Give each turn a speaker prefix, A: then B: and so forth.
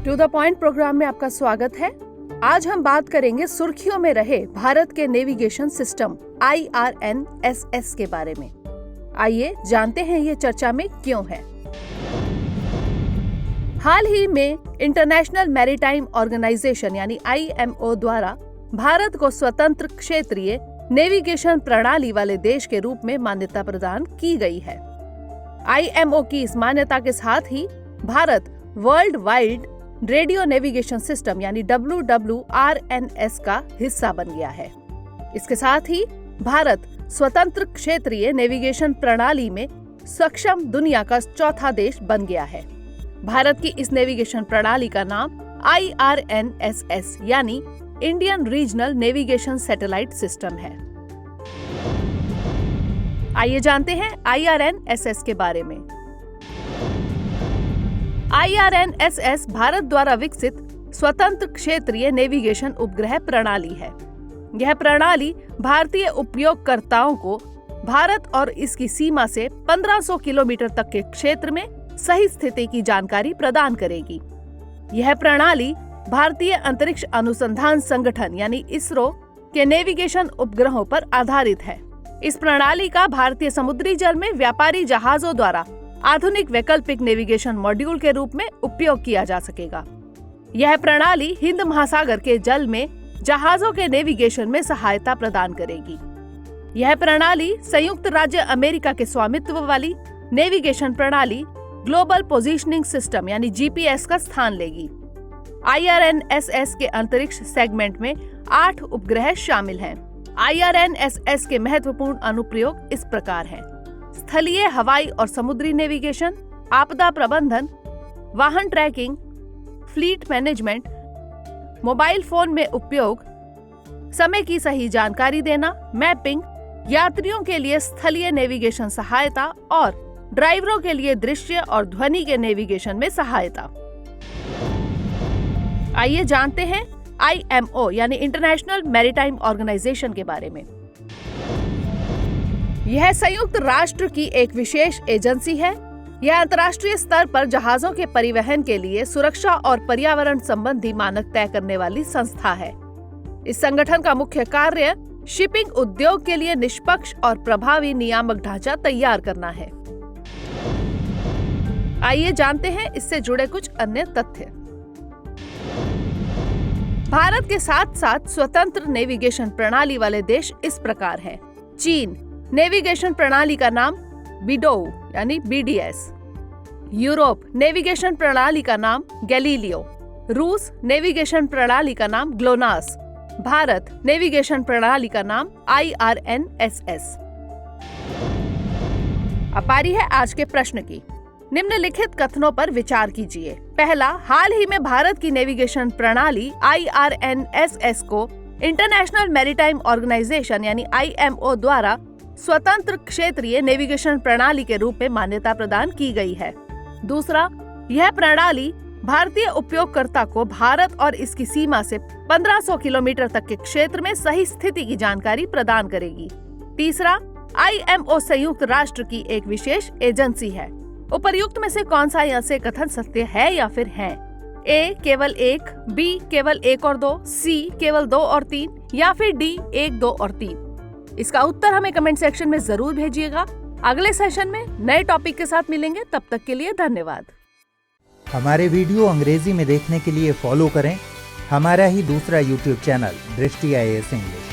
A: To the point programme में आपका स्वागत है। आज हम बात करेंगे सुर्खियों में रहे भारत के नेविगेशन सिस्टम IRNSS के बारे में। आइए जानते हैं ये चर्चा में क्यों है। हाल ही में इंटरनेशनल मैरीटाइम ऑर्गेनाइजेशन यानी IMO द्वारा भारत को स्वतंत्र क्षेत्रीय नेविगेशन प्रणाली वाले देश के रूप में मान्यता प्रदान की गई है। IMO की इस मान्यता के साथ ही Bharat world wide radio navigation system यानी WWRNS का हिस्सा बन गया है। इसके साथ ही भारत स्वतंत्र क्षेत्रीय नेविगेशन प्रणाली में सक्षम दुनिया का चौथा देश बन गया है। भारत की इस नेविगेशन प्रणाली का नाम IRNSS यानी Indian regional navigation satellite system है। आइए जानते हैं IRNSS के बारे में। IRNSS भारत द्वारा विकसित स्वतंत्र क्षेत्रीय नेविगेशन उपग्रह प्रणाली है। यह प्रणाली भारतीय उपयोगकर्ताओं को भारत और इसकी सीमा से 1500 किलोमीटर तक के क्षेत्र में सही स्थिति की जानकारी प्रदान करेगी। यह प्रणाली भारतीय अंतरिक्ष अनुसंधान संगठन यानी ISRO के नेविगेशन उपग्रहों पर आधारित है। इस प्रणाली का भारतीय समुद्री जल में व्यापारी जहाजों द्वारा आधुनिक वैकल्पिक नेविगेशन मॉड्यूल के रूप में उपयोग किया जा सकेगा। यह प्रणाली हिंद महासागर के जल में जहाजों के नेविगेशन में सहायता प्रदान करेगी। यह प्रणाली संयुक्त राज्य अमेरिका के स्वामित्व वाली नेविगेशन प्रणाली ग्लोबल पोजीशनिंग सिस्टम यानी GPS का स्थान लेगी। IRNSS के अंतरिक्ष सेगमेंट में 8 उपग्रह शामिल हैं। IRNSS के महत्वपूर्ण अनुप्रयोग इस प्रकार हैं: स्थलीय, हवाई और समुद्री नेविगेशन, आपदा प्रबंधन, वाहन tracking, fleet management, mobile phone में उपयोग, समय की सही जानकारी देना, मैपिंग, यात्रियों के लिए स्थलीय नेविगेशन सहायता और ड्राइवरों के लिए दृश्य और ध्वनि के नेविगेशन में सहायता। आइए जानते हैं IMO यानी इंटरनेशनल मैरीटाइम ऑर्गेनाइजेशन के बारे में। यह संयुक्त राष्ट्र की एक विशेष एजेंसी है। यह अंतर्राष्ट्रीय स्तर पर जहाजों के परिवहन के लिए सुरक्षा और पर्यावरण संबंधी मानक तय करने वाली संस्था है। इस संगठन का मुख्य कार्य शिपिंग उद्योग के लिए निष्पक्ष और प्रभावी नियामक ढांचा तैयार करना है। आइए जानते हैं इससे जुड़े कुछ अन्य तथ्य। भारत के साथ साथ स्वतंत्र नेविगेशन प्रणाली वाले देश इस प्रकार हैं: चीन, नेविगेशन प्रणाली का नाम बिडोउ यानी BDS। यूरोप, नेविगेशन प्रणाली का नाम गैलीलियो। रूस, नेविगेशन प्रणाली का नाम ग्लोनास। भारत, नेविगेशन प्रणाली का नाम IRNSS। अब बारी है आज के प्रश्न की। निम्नलिखित कथनों पर विचार कीजिए। पहला, हाल ही में भारत की नेविगेशन प्रणाली IRNSS को इंटरनेशनल मैरीटाइम ऑर्गेनाइजेशन यानी IMO द्वारा स्वतंत्र क्षेत्रीय नेविगेशन प्रणाली के रूप में मान्यता प्रदान की गई है। दूसरा, यह प्रणाली भारतीय उपयोगकर्ता को भारत और इसकी सीमा से 1500 किलोमीटर तक के क्षेत्र में सही स्थिति की जानकारी प्रदान करेगी। तीसरा, IMO संयुक्त राष्ट्र की एक विशेष एजेंसी है। उपर्युक्त में से कौन सा यहाँ से कथन सत्य है या फिर है? A केवल 1, B केवल 1 और 2, C केवल 2 और 3 या फिर D 1, 2 और 3? इसका उत्तर हमें कमेंट सेक्शन में जरूर भेजिएगा। अगले सेशन में नए टॉपिक के साथ मिलेंगे। तब तक के लिए धन्यवाद।
B: हमारे वीडियो अंग्रेजी में देखने के लिए फॉलो करें हमारा ही दूसरा YouTube चैनल दृष्टि IAS इंग्लिश।